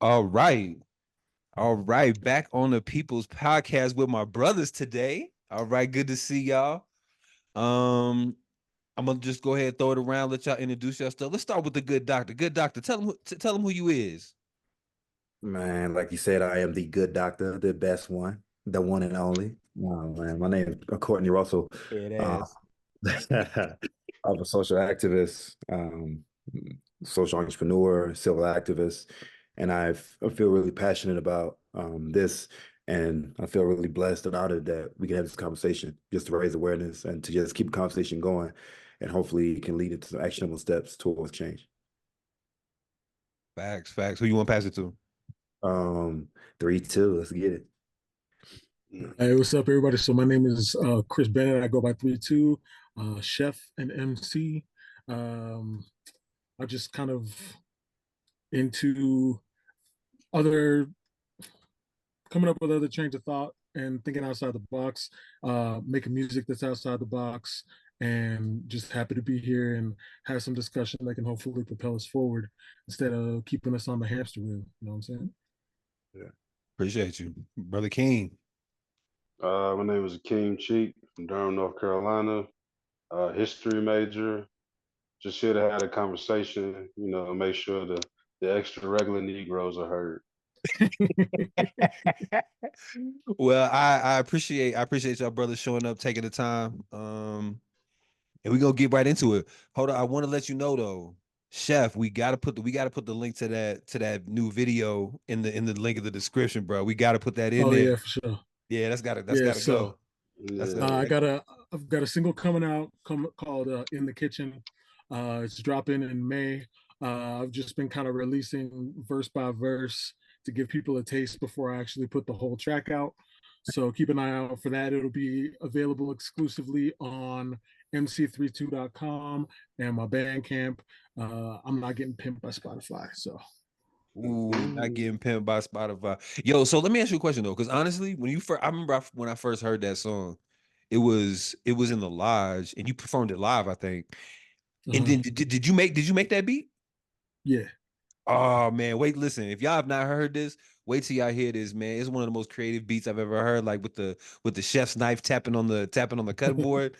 All right. All right. Back on the People's Podcast with my brothers today. All right. Good to see y'all. Um, I'm gonna just go ahead and throw it around, let y'all introduce yourself. Let's start with the good doctor. Good doctor, tell him who you is. Man, like you said, I am the good doctor, the best one, the one and only. Oh, man, my name is Courtney Russell. Head Uh, ass. I'm a social activist, social entrepreneur, civil activist, and I feel really passionate about this, and I feel really blessed and honored that we can have this conversation just to raise awareness and to just keep the conversation going, and hopefully it can lead into some actionable steps towards change. Facts, facts. Who you want to pass it to? 3-2, let's get it. Hey, what's up, everybody? So my name is Chris Bennet. I go by 3-2, chef and MC. Um, I just kind of into other coming up with other trains of thought and thinking outside the box, making music that's outside the box, and just happy to be here and have some discussion that can hopefully propel us forward instead of keeping us on the hamster wheel. You know what I'm saying? Yeah. Appreciate you, brother King. My name is Akeem from Durham, North Carolina. History major. Just here to have a conversation, make sure the extra regular Negroes are heard. Well, I appreciate y'all brothers showing up, taking the time. And we're gonna get right into it. Hold on, I want to let you know though, Chef, we gotta put the link to that new video in the link of the description, bro. We gotta put that in Oh there. yeah, for sure. Yeah, that's Yeah, gotta so go. That's Yeah. a I got I've got a single coming out called "In the Kitchen." It's dropping in May. I've just been kind of releasing verse by verse to give people a taste before I actually put the whole track out. So keep an eye out for that. It'll be available exclusively on mc32.com and my Bandcamp. I'm not getting pimped by Spotify, so ooh, not Ooh. getting pimped by Spotify. Yo, so let me ask you a question though, because honestly, when you first, I remember when I first heard that song, it was in the lodge, and you performed it live, I think. And uh-huh. then did you make that beat? Yeah. Oh man, wait, listen. If y'all have not heard this, wait till y'all hear this, man. It's one of the most creative beats I've ever heard, like with the chef's knife tapping on the cutting board.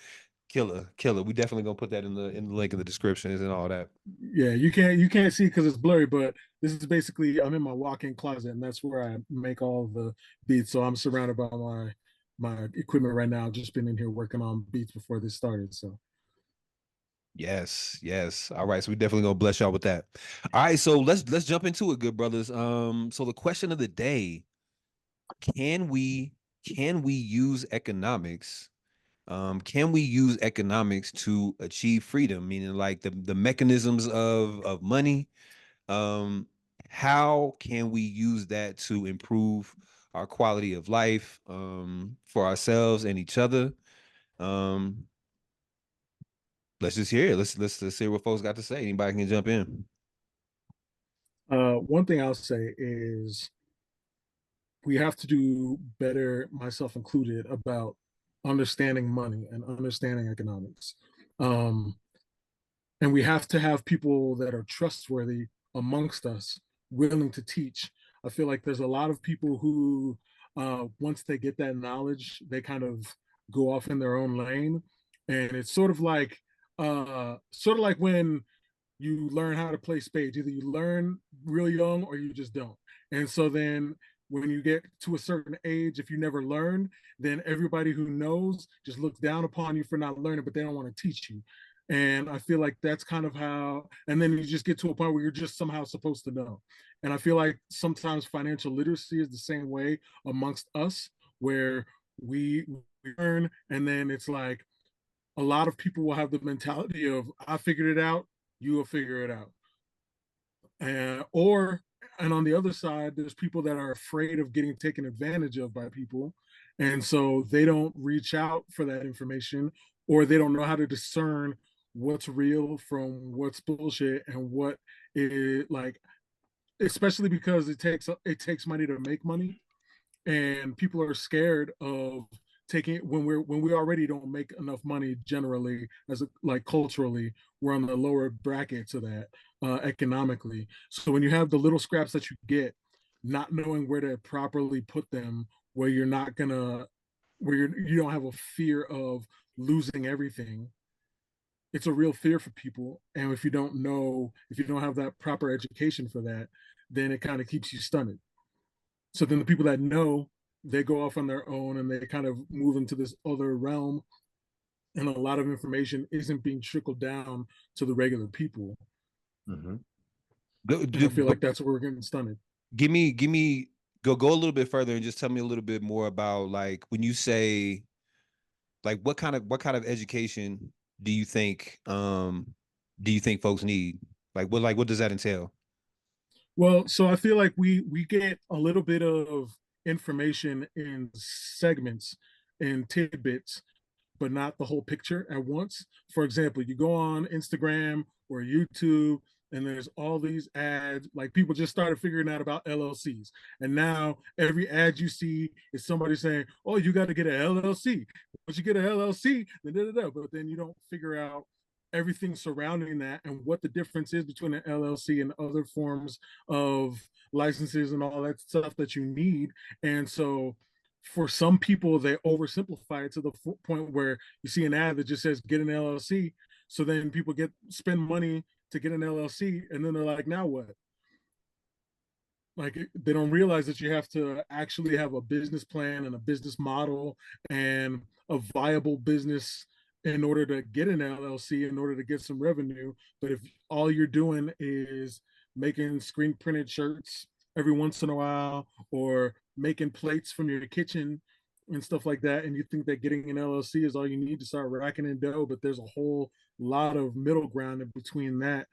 Killer, killer. We definitely gonna put that in the link in the descriptions and all that. Yeah, you can't see because it's blurry, but this is basically I'm in my walk-in closet, and that's where I make all the beats. So I'm surrounded by my equipment right now. I've just been in here working on beats before this started. So Yes, yes. All right, so we definitely gonna bless y'all with that. All right, so let's jump into it, good brothers. So the question of the day: Can we use economics? Can we use economics to achieve freedom? Meaning, like the mechanisms of money. Um, how can we use that to improve our quality of life for ourselves and each other? Um, let's just hear it. Let's hear what folks got to say. Anybody can jump in. one thing I'll say is we have to do better, myself included, about understanding money and understanding economics. Um, and we have to have people that are trustworthy amongst us willing to teach. I feel like there's a lot of people who once they get that knowledge they kind of go off in their own lane, and it's sort of like when you learn how to play spades. Either you learn real young or you just don't. And so then when you get to a certain age, if you never learn, then everybody who knows just looks down upon you for not learning, but they don't want to teach you. And I feel like that's kind of how, and then you just get to a point where you're just somehow supposed to know. And I feel like sometimes financial literacy is the same way amongst us, where we learn, and then it's like a lot of people will have the mentality of, I figured it out, you will figure it out. And on the other side, there's people that are afraid of getting taken advantage of by people. And so they don't reach out for that information, or they don't know how to discern what's real from what's bullshit and what is like, especially because it takes money to make money, and people are scared of taking it when we already don't make enough money generally, as like culturally we're on the lower brackets of that, economically. So when you have the little scraps that you get, not knowing where to properly put them, where you're not gonna, where you don't have a fear of losing everything. It's a real fear for people, and if you don't know, if you don't have that proper education for that, then it kind of keeps you stunted. So then the people that know, they go off on their own and they kind of move into this other realm, and a lot of information isn't being trickled down to the regular people. Mm-hmm. And I feel like that's where we're getting stunted. Give me go a little bit further and just tell me a little bit more about, like, when you say, like, what kind of education do you think folks need? Like what does that entail? Well, so I feel like we get a little bit of information in segments and tidbits, but not the whole picture at once. For example, you go on Instagram or YouTube, and there's all these ads. Like, people just started figuring out about LLCs, and now every ad you see is somebody saying, "Oh, you got to get an LLC. Once you get an LLC, da, da, da, da." But then you don't figure out everything surrounding that and what the difference is between an LLC and other forms of licenses and all that stuff that you need. And so for some people, they oversimplify it to the point where you see an ad that just says get an LLC. So then people spend money to get an LLC, and then they're like, now what? Like, they don't realize that you have to actually have a business plan and a business model and a viable business in order to get an LLC, in order to get some revenue. But if all you're doing is making screen printed shirts every once in a while, or making plates from your kitchen and stuff like that, and you think that getting an LLC is all you need to start racking in dough, but there's a whole lot of middle ground in between that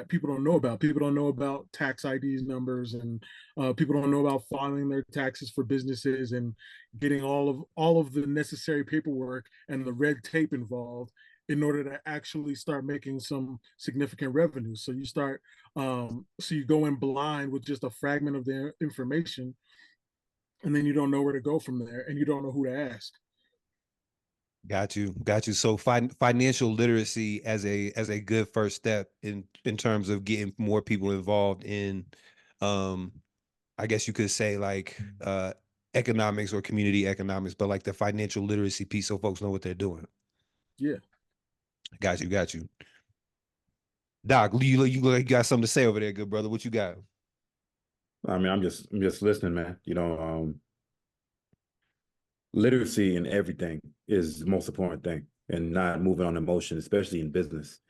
people don't know about. People don't know about tax IDs numbers, and people don't know about filing their taxes for businesses and getting all of the necessary paperwork and the red tape involved in order to actually start making some significant revenue. So so you go in blind with just a fragment of the information, and then you don't know where to go from there, and you don't know who to ask. Got you. So financial literacy as a good first step in terms of getting more people involved in, um, I guess you could say, like, economics or community economics, but like the financial literacy piece, so folks know what they're doing. Yeah. Got you. Doc, you got something to say over there, good brother? What you got? I mean, I'm just listening, man. Literacy in everything is the most important thing, and not moving on emotion, especially in business.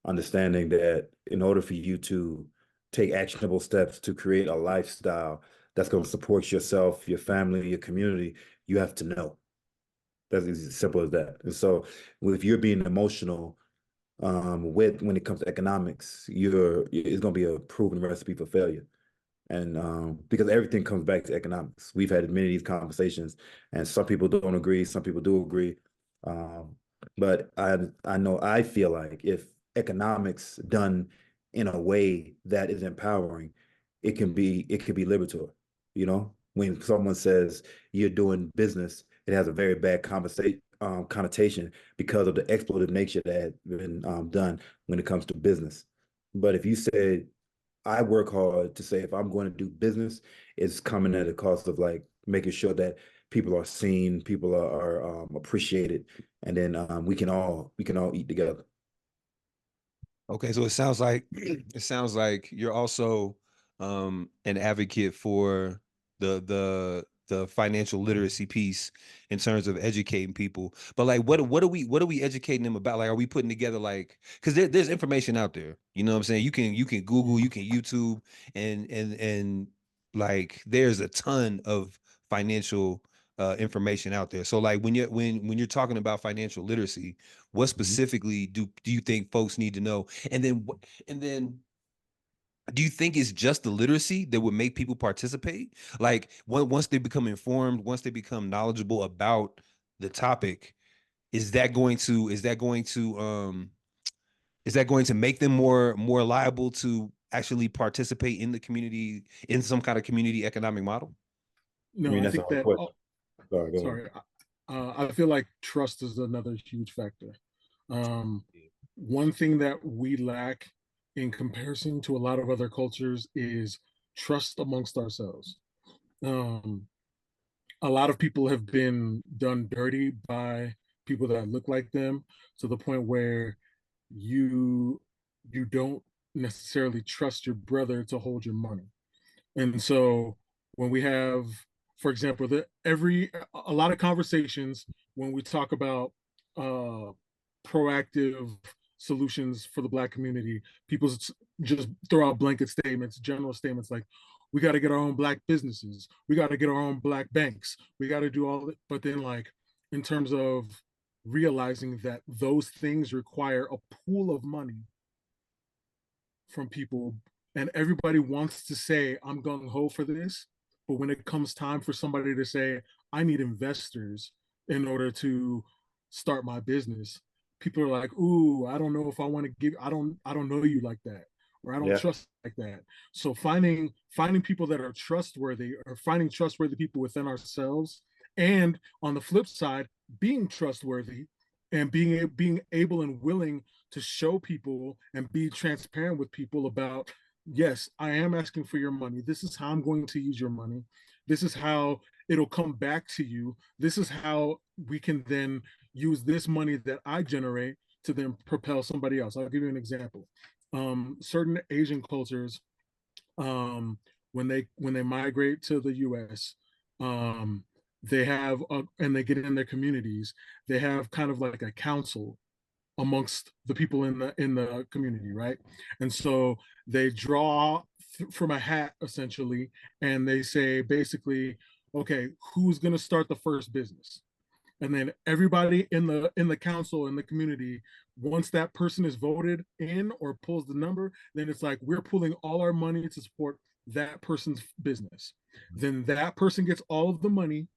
Understanding that in order for you to take actionable steps to create a lifestyle that's going to support yourself, your family, your community, you have to know. That's as simple as that. And so, if you're being emotional with when it comes to economics, it's going to be a proven recipe for failure. And because everything comes back to economics. We've had many of these conversations, and some people don't agree, some people do agree. Um, but I know I feel like if economics done in a way that is empowering, it can be liberatory. When someone says you're doing business, it has a very bad connotation because of the exploitative nature that has been done when it comes to business. But if you said I work hard to say if I'm going to do business, it's coming at a cost of like making sure that people are seen, people are appreciated, and then we can all eat together. Okay, so it sounds like you're also an advocate for the financial literacy piece in terms of educating people. But like what are we educating them about? Like, are we putting together, like, because there's information out there. You know what I'm saying? You can Google, you can YouTube, and like there's a ton of financial information out there. So like when you're talking about financial literacy, what Mhm. specifically do you think folks need to know? And then do you think it's just the literacy that would make people participate? Like, once they become informed, once they become knowledgeable about the topic, is that going to make them more liable to actually participate in the community, in some kind of community economic model? I No, mean, I that's a think hard that, question. oh, Sorry, go ahead. sorry. I feel like trust is another huge factor. Um, One thing that we lack in comparison to a lot of other cultures is trust amongst ourselves. Um, a lot of people have been done dirty by people that look like them, to the point where you you don't necessarily trust your brother to hold your money. And so when we have, for example, a lot of conversations when we talk about uh, proactive solutions for the Black community, people just throw out blanket statements, general statements like, "We got to get our own Black businesses, we got to get our own Black banks, we got to do all that." But then, like, in terms of realizing that those things require a pool of money from people, and everybody wants to say, "I'm gung ho for this," but when it comes time for somebody to say, "I need investors in order to start my business," people are like, "Ooh, I don't know if I want to give. I don't know you like that, or I don't Yeah. trust you like that." So finding people that are trustworthy, or finding trustworthy people within ourselves, and on the flip side, being trustworthy and being able and willing to show people and be transparent with people about, yes, I am asking for your money, this is how I'm going to use your money, this is how it'll come back to you, this is how we can then use this money that I generate to then propel somebody else. I'll give you an example. Certain Asian cultures, um, when they migrate to the US, um, and they get in their communities, they have kind of like a council amongst the people in the community, right? And so they draw from a hat essentially, and they say basically, okay, who's going to start the first business? And then everybody in the council in the community, once that person is voted in or pulls the number, then it's like we're pulling all our money to support that person's business. Then that person gets all of the money,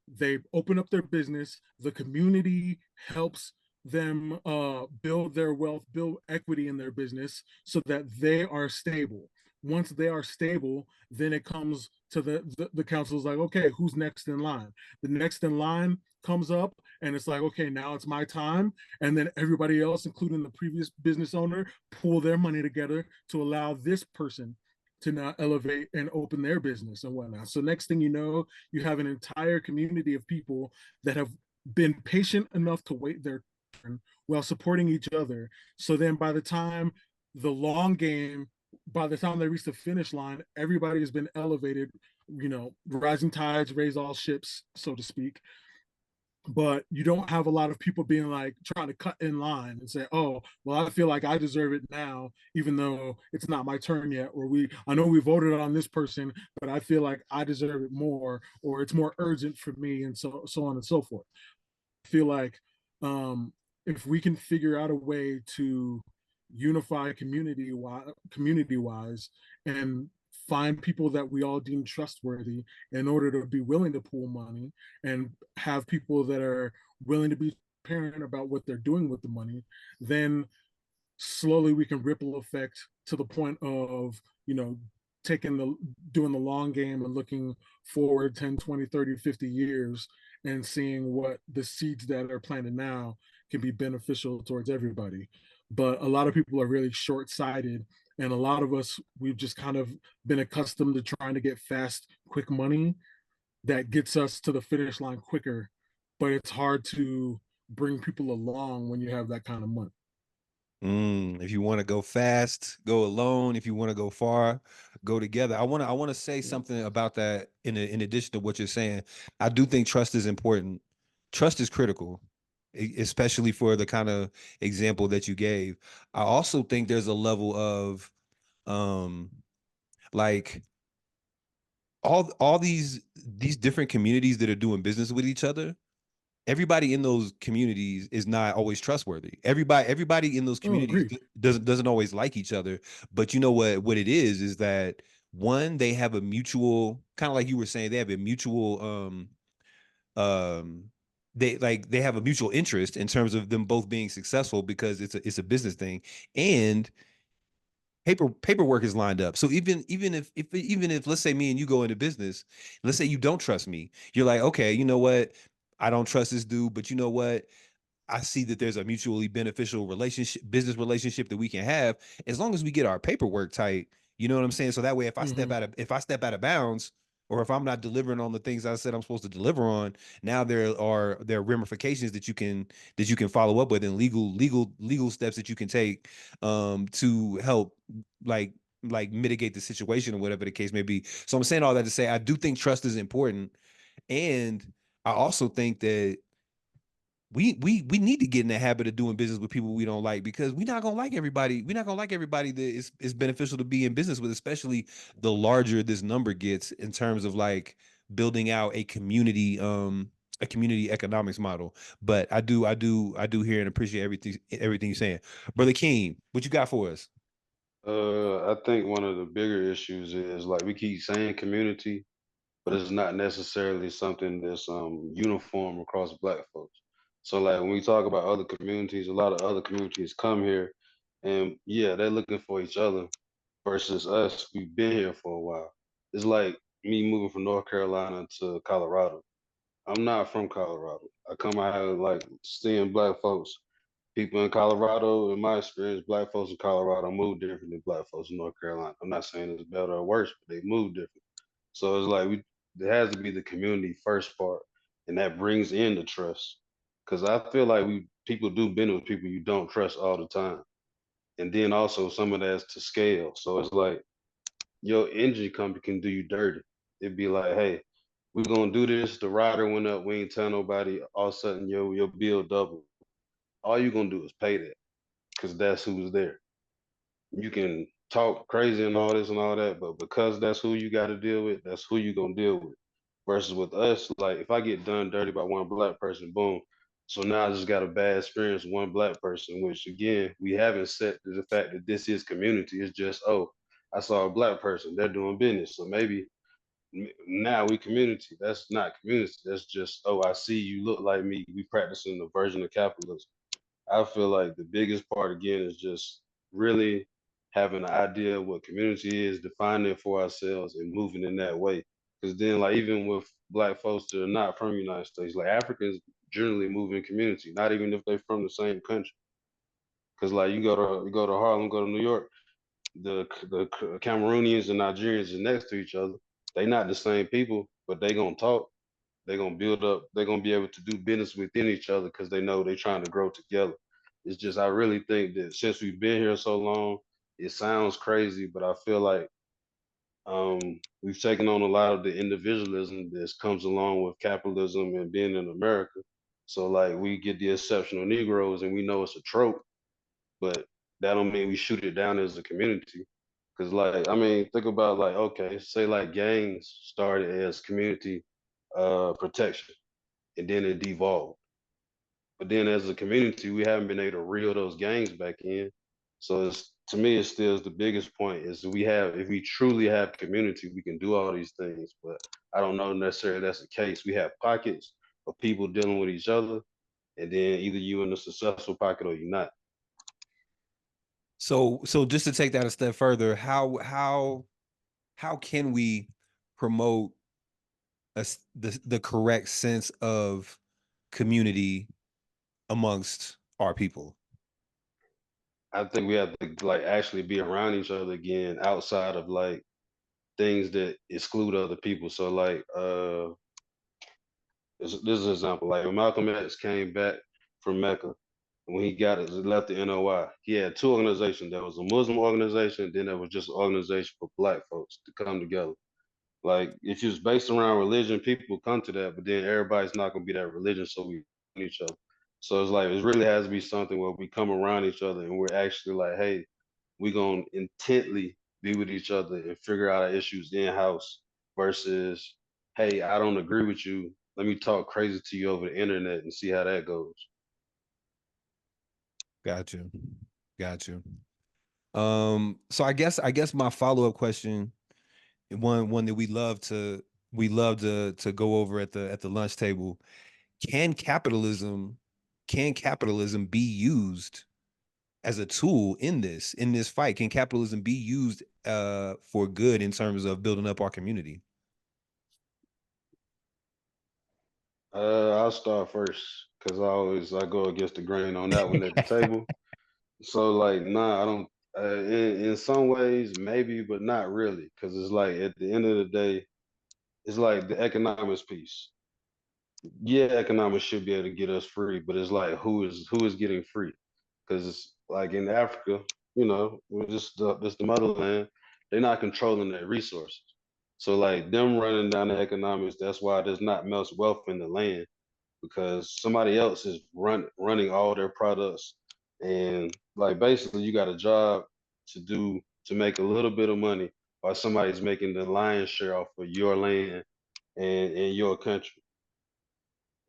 they open up their business, the community helps them build their wealth, build equity in their business so that they are stable. Once they are stable, then it comes to the council's like, okay, who's next in line? The next in line comes up, and it's like, okay, now it's my time. And then everybody else, including the previous business owner, pull their money together to allow this person to now elevate and open their business and whatnot. So next thing you know, you have an entire community of people that have been patient enough to wait their turn while supporting each other. So then the long game, by the time they reach the finish line, everybody has been elevated. Rising tides raise all ships, so to speak. But you don't have a lot of people being like trying to cut in line and say, "Oh, well, I feel like I deserve it now, even though it's not my turn yet," or I know we voted on this person, but I feel like I deserve it more, or it's more urgent for me, and so on and so forth. I feel like, um, if we can figure out a way to unify community wise, and find people that we all deem trustworthy in order to be willing to pool money, and have people that are willing to be transparent about what they're doing with the money, then slowly we can ripple effect to the point of, taking the doing the long game and looking forward 10, 20, 30, 50 years, and seeing what the seeds that are planted now can be beneficial towards everybody. But a lot of people are really short-sighted, and a lot of us, we've just kind of been accustomed to trying to get fast, quick money that gets us to the finish line quicker, but it's hard to bring people along when you have that kind of money. If you want to go fast, go alone. If you want to go far, go together. I want to say something about that in addition to what you're saying. I do think trust is important. Trust is critical, especially for the kind of example that you gave. I also think there's a level of um like all these different communities that are doing business with each other. Everybody in those communities is not always trustworthy. Everybody in those Oh, communities agreed. doesn't always like each other. But you know what it is that one, they have a mutual, kind of like you were saying, they have a mutual um they have a mutual interest in terms of them both being successful, because it's a business thing. And paperwork is lined up. So even if let's say me and you go into business, let's say you don't trust me, you're like, okay, you know what? I don't trust this dude, but you know what? I see that there's a mutually beneficial business relationship that we can have as long as we get our paperwork tight. You know what I'm saying? So that way, if I step Mm-hmm. out of bounds, or if I'm not delivering on the things I said I'm supposed to deliver on, now there are ramifications that you can follow up with, and legal steps that you can take to help like mitigate the situation or whatever the case may be. So I'm saying all that to say I do think trust is important, and I also think that we need to get in the habit of doing business with people we don't like, because we're not gonna like everybody. We're not gonna like everybody that is beneficial to be in business with, especially the larger this number gets in terms of like building out a community economics model. But I do hear and appreciate everything you're saying. Brother Keem, what you got for us? I think one of the bigger issues is like we keep saying community, but it's not necessarily something that's uniform across Black folks. So like when we talk about other communities, a lot of other communities come here, and yeah, they're looking for each other. Versus us, we've been here for a while. It's like me moving from North Carolina to Colorado. I'm not from Colorado. I come out here like seeing Black folks. People in Colorado, in my experience, Black folks in Colorado move different than Black folks in North Carolina. I'm not saying it's better or worse, but they move different. So it's like there has to be the community first part, and that brings in the trust. Because I feel like we people do business with people you don't trust all the time, and then also some of that's to scale. So it's like your engine company can do you dirty. It'd be like, hey, we're gonna do this. The rider went up. We ain't tell nobody. All of a sudden, your bill double. All you gonna do is pay that because that's who's there. You can talk crazy and all this and all that, but because that's who you got to deal with, that's who you gonna deal with. Versus with us, like if I get done dirty by one Black person, boom. So now I just got a bad experience with one Black person, which again, we haven't set to the fact that this is community. It's just, oh, I saw a Black person, they're doing business. So maybe now we community. That's not community. That's just, oh, I see you look like me. We practicing the version of capitalism. I feel like the biggest part again is just really having an idea of what community is, defining it for ourselves, and moving in that way. Because then, like even with Black folks that are not from the United States, like Africans generally move in community, not even if they're from the same country. Because like you go to Harlem, go to New York, the Cameroonians and Nigerians is next to each other. They not the same people, but they gonna talk. They're gonna build up. They're gonna be able to do business within each other because they know they're trying to grow together. It's just I really think that since we've been here so long, it sounds crazy, but I feel like we've taken on a lot of the individualism that comes along with capitalism and being in America. So like we get the exceptional Negroes and we know it's a trope, but that don't mean we shoot it down as a community. Cause like I mean, think about like okay, say like gangs started as community protection and then it devolved. But then as a community, we haven't been able to reel those gangs back in. So it's to me, it still is the biggest point is we have if we truly have community, we can do all these things. But I don't know necessarily that's the case. We have pockets of people dealing with each other, and then either you in a successful pocket or you're not. So just to take that a step further, how can we promote the correct sense of community amongst our people? I think we have to like actually be around each other again outside of like things that exclude other people. So like this is an example. Like when Malcolm X came back from Mecca, when he got it, left the NOI, he had two organizations. There was a Muslim organization, then there was just an organization for Black folks to come together. Like if it's based around religion, people come to that, but then everybody's not gonna be that religion, so we each other. So it's like it really has to be something where we come around each other and we're actually like, hey, we're gonna intently be with each other and figure out our issues in house versus, hey, I don't agree with you. Let me talk crazy to you over the internet and see how that goes. Got you. Got you. So I guess my follow-up question, one that we love to go over at the lunch table. Can capitalism can capitalism be used as a tool in this fight? Can capitalism be used for good in terms of building up our community? I'll start first because I go against the grain on that one at the table. So like, nah, I don't. In some ways, maybe, but not really, because it's like at the end of the day, It's like the economics piece. Yeah, economics should be able to get us free, but it's like who is getting free? Because like in Africa, with this the motherland, they're not controlling their resources. So like them running down the economics, that's why there's not much wealth in the land because somebody else is running all their products, and like basically you got a job to make a little bit of money while somebody's making the lion's share off of your land and your country.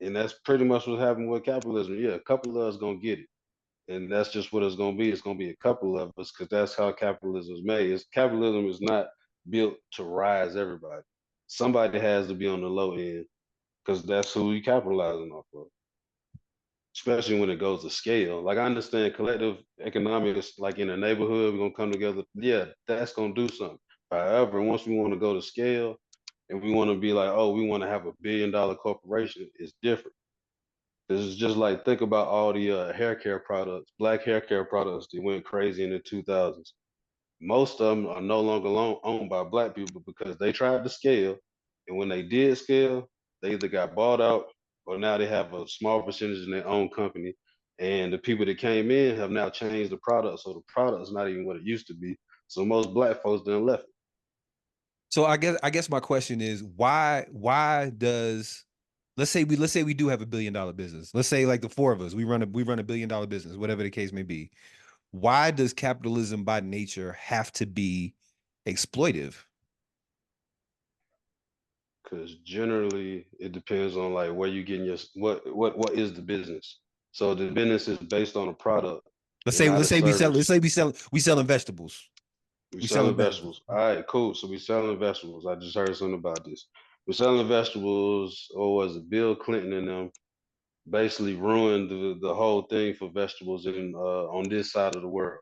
And that's pretty much what happened with capitalism. Yeah, a couple of us gonna get it, and that's just what it's gonna be. It's gonna be a couple of us because that's how capitalism is made. Capitalism is not built to rise everybody. Somebody has to be on the low end because that's who we capitalizing off of. Especially when it goes to scale. Like I understand collective economics, like in a neighborhood, we're gonna come together. Yeah, that's gonna do something. However, once we want to go to scale and we want to be like, oh, we want to have $1 billion corporation, it's different. This is just like think about all the hair care products, black hair care products that went crazy in the 2000s. Most of them are no longer owned by black people because they tried to scale, and when they did scale, they either got bought out or now they have a small percentage in their own company. And the people that came in have now changed the product, so the product's not even what it used to be. So most black folks then left it. So I guess my question is why does let's say we do have $1 billion business. Let's say like the four of us, we run $1 billion business, whatever the case may be. Why does capitalism by nature have to be exploitive? Because generally it depends on like where you getting your what is the business. So the business is based on a product Let's and say not let's a say we sell let's service. say we selling vegetables. We We selling selling vegetables. vegetables. All right, cool. So we selling vegetables. I just heard something about this. We're selling vegetables, or was it Bill Clinton and them basically ruined the whole thing for vegetables in on this side of the world.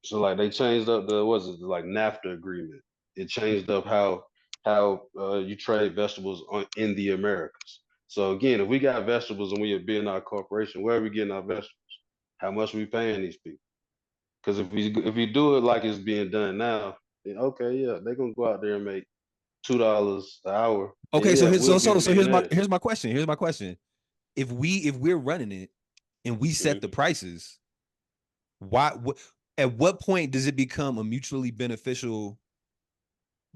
So like they changed up the was it like NAFTA agreement. It changed up how you trade vegetables in the Americas. So again, if we got vegetables and we are being our corporation, where are we getting our vegetables? How much are we paying these people? Because if we do it like it's being done now, then okay, yeah, they're gonna go out there and make $2 an hour, and Okay, so yeah, here's we'll so be so so here's my millionaires. here's my question. Here's my question. If we're running it and we set the Mhm. prices, why at what point does it become a mutually beneficial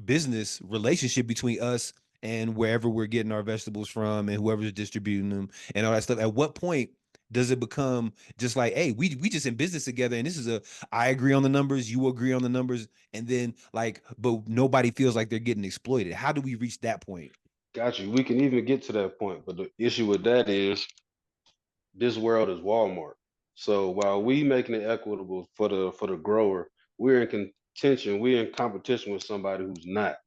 business relationship between us and wherever we're getting our vegetables from and whoever's distributing them and all that stuff? At what point does it become just like, hey, we just in business together and this is a I agree on the numbers, you agree on the numbers, and then like, but nobody feels like they're getting exploited. How do we reach that point? Got you. We can even get to that point, but the issue with that is this world is Walmart. So while we making it equitable for the grower, we're in contention, we're in competition with somebody who's not.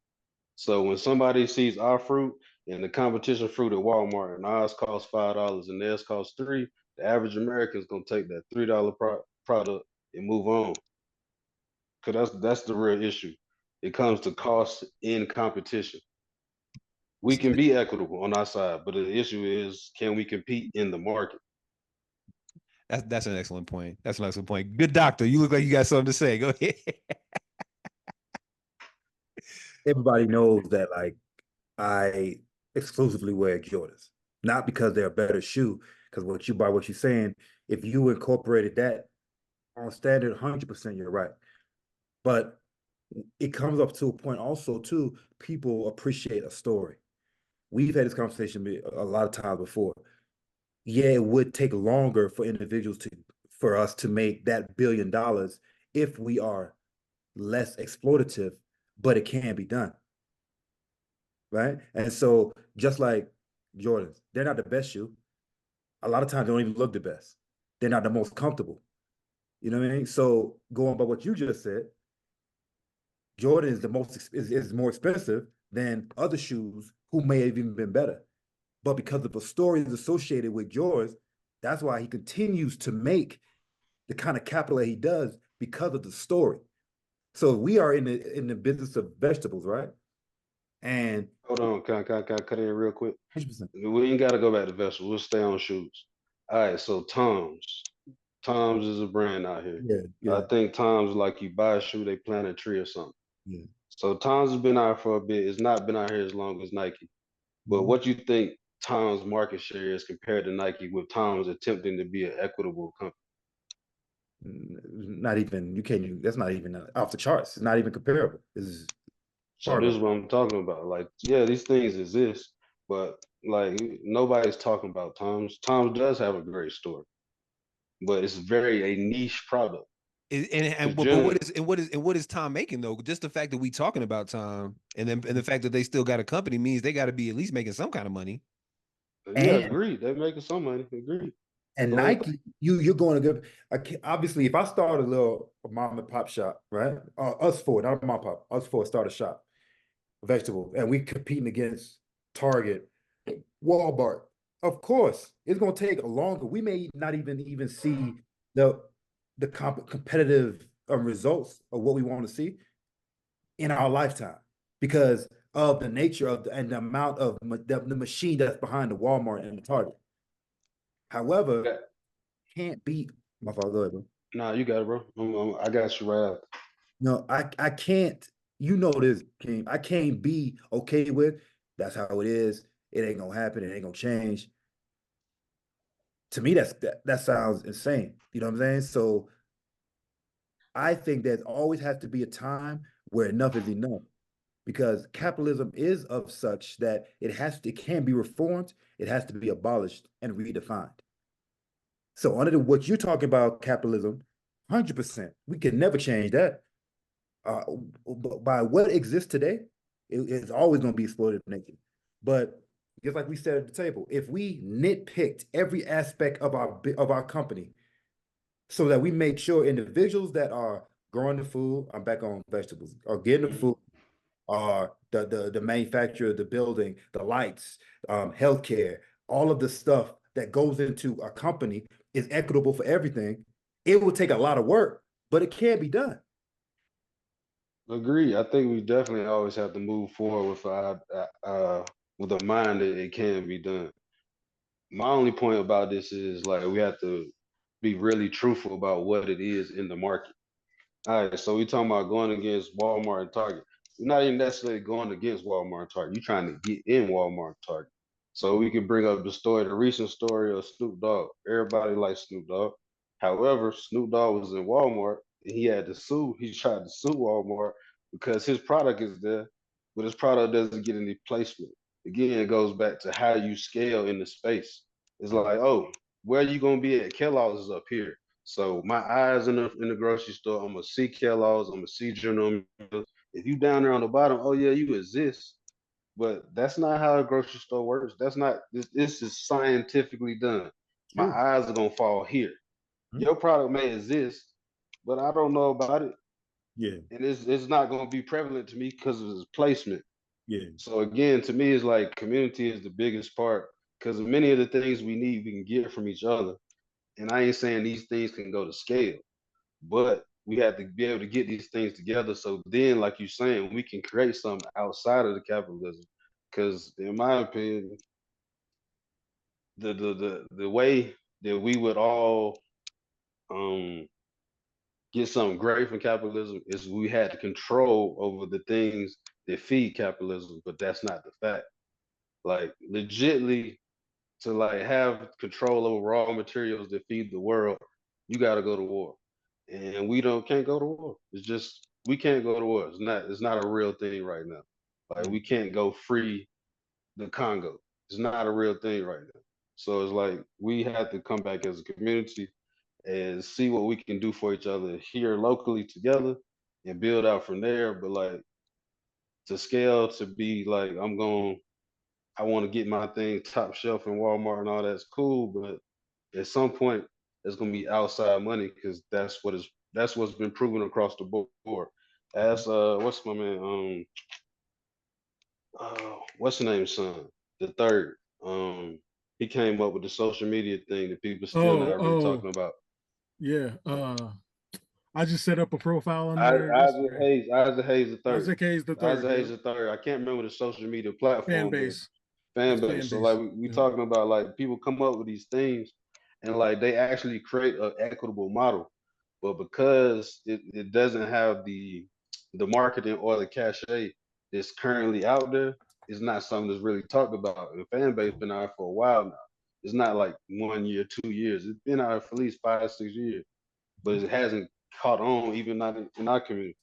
So when somebody sees our fruit and the competition fruit at Walmart and ours costs $5 and theirs costs three, the average American is gonna take that $3 product and move on. Cause that's the real issue. It comes to cost in competition. We can be equitable on our side, but the issue is can we compete in the market? That's an excellent point. That's an excellent point. Good doctor. You look like you got something to say. Go ahead. Everybody knows that like I exclusively wear Jordans, not because they're a better shoe. Because what you're saying, if you incorporated that on standard, 100%, you're right. But it comes up to a point also too. People appreciate a story. We've had this conversation a lot of times before. Yeah, it would take longer for individuals to for us to make that $1 billion if we are less exploitative, but it can be done, right? And so just like Jordans, they're not the best shoe. A lot of times they don't even look the best. They're not the most comfortable. You know what I mean? So going by what you just said, Jordan is is more expensive than other shoes who may have even been better. But because of the stories associated with yours, that's why he continues to make the kind of capital that he does because of the story. So we are in the business of vegetables, right? And Hold on, can I cut in real quick? 100%. We ain't gotta go back to vegetables. We'll stay on shoes. All right, so Tom's. Tom's is a brand out here. Yeah, I yeah. think Tom's like you buy a shoe, they plant a tree or something. Yeah. So Tom's has been out for a bit. It's not been out here as long as Nike. But Mhm. what you think Tom's market share is compared to Nike with Tom's attempting to be an equitable company? Not even, you can't even, that's not even off the charts. It's not even comparable. It's So far this gone. is what I'm talking about. Like, yeah, these things exist, but like nobody's talking about Tom's. Tom's does have a great story, but it's very a niche product. Because But generally, what is Tom making though? Just the fact that we talking about Tom and the fact that they still got a company means they got to be at least making some kind of money. yeah, And agreed. They're making some money. Agreed. and Go ahead. Nike, you're going to get. Obviously, if I start a little mom and pop shop, right? Us four, not mom and pop, us four start a shop, vegetable, and we competing against Target, Walmart. Of course, it's going to take a longer. We may not even see the competitive results of what we want to see in our lifetime because of the nature of and the amount of the machine that's behind the Walmart and the Target. However, Yeah. can't beat my father. Go ahead, bro. Nah, you got it, bro. I got you right after. No, I can't. You know this, King. I can't be okay with. That's how it is. It ain't gonna happen. It ain't gonna change. To me, that sounds insane. You know what I'm saying? So I think there always has to be a time where enough is enough because capitalism is of such that it can be reformed, it has to be abolished and redefined. So under what you're talking about, capitalism, 100%, we can never change that. Uh, by what exists today, it's always going to be exploited naked. But just like we said at the table, if we nitpicked every aspect of our company so that we make sure individuals that are growing the food, I'm back on vegetables, are getting the food, are the manufacturer, the building, the lights, healthcare, all of the stuff that goes into a company is equitable for everything. It will take a lot of work, but it can be done. Agree. I think we definitely always have to move forward with a mind that it can be done. My only point about this is like we have to be really truthful about what it is in the market. All right, so we talking about going against Walmart and Target. We're not even necessarily going against Walmart and Target. You're trying to get in Walmart and Target. So we can bring up the story, the recent story of Snoop Dogg. Everybody likes Snoop Dogg. However, Snoop Dogg was in Walmart and he had to sue. He tried to sue Walmart because his product is there, but his product doesn't get any placement. Again, it goes back to how you scale in the space. It's like, oh, where are you gonna be at? Kellogg's is up here. So my eyes in the grocery store, I'm gonna see Kellogg's, I'm gonna see General Mills. If you down there on the bottom, oh yeah, you exist. But that's not how a grocery store works. That's not this is scientifically done. My True. eyes are gonna fall here. Hmm? Your product may exist, but I don't know about it. Yeah, And it's not gonna be prevalent to me because of its placement. yeah, So again, to me, it's like community is the biggest part because many of the things we need we can get from each other. And I ain't saying these things can go to scale, but we have to be able to get these things together. So then, like you're saying, we can create something outside of the capitalism. Because in my opinion, the way that we would all um, get something great from capitalism is we had control over the things that feed capitalism, but that's not the fact. Like legitly to like have control over raw materials that feed the world, you got to go to war, and we don't can't go to war. It's just we can't go to war. It's not a real thing right now. Like mm, we can't go free the Congo. It's not a real thing right now. So it's like we have to come back as a community and see what we can do for each other here locally together and build out from there. But like to scale to be like I want to get my thing top shelf in Walmart and all that's cool, but at some point it's gonna be outside money because that's what's been proven across the board. mhm. As what's my man what's the name son the third he came up with the social media thing that people still Oh, not really oh, talking about. yeah. I just set up a profile on there yesterday. Isaac Hayes the third. Isaac Hayes the Isaac third. Hayes Yep. the third. I can't remember the social media Fan platform, but base. fan It's base. fan So like base. we Yep. talking about like people come up with these things and like they actually create an equitable model, but because it doesn't have the marketing or the cachet that's currently out there is not something that's really talked about. The fan base been out for a while now. It's not like 1 year, 2 years. It's been out for at least 5, 6 years, but it hasn't caught on, even not in our community.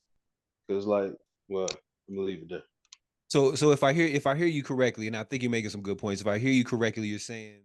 Because like, well, I'm gonna leave it there. So if I hear you correctly, and I think you're making some good points. If I hear you correctly, you're saying